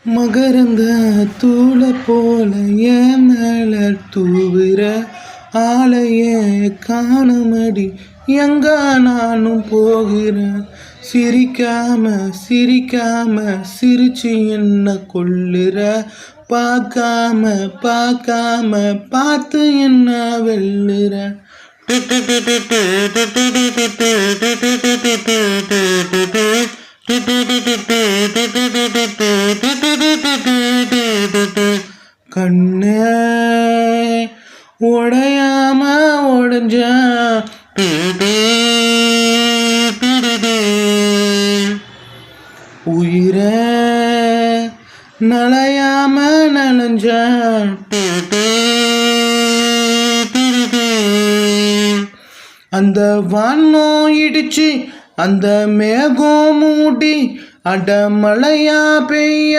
மகரந்த தூள போல என் மேல தூவுற ஆளைய காணமடி எங்க நானும் போகிறேன். சிரிக்காம சிரிக்காம சிரிச்சு என்ன கொள்ளுற, பார்க்காம பார்க்காம பார்த்து என்ன வெல்லுற. கண்ணே உடையாம உடைஞ்ச உயிரே நலையாம நனைஞ்ச அந்த வானம் இடிச்சு அந்த மேகம் மூடி அடமழையா பெய்ய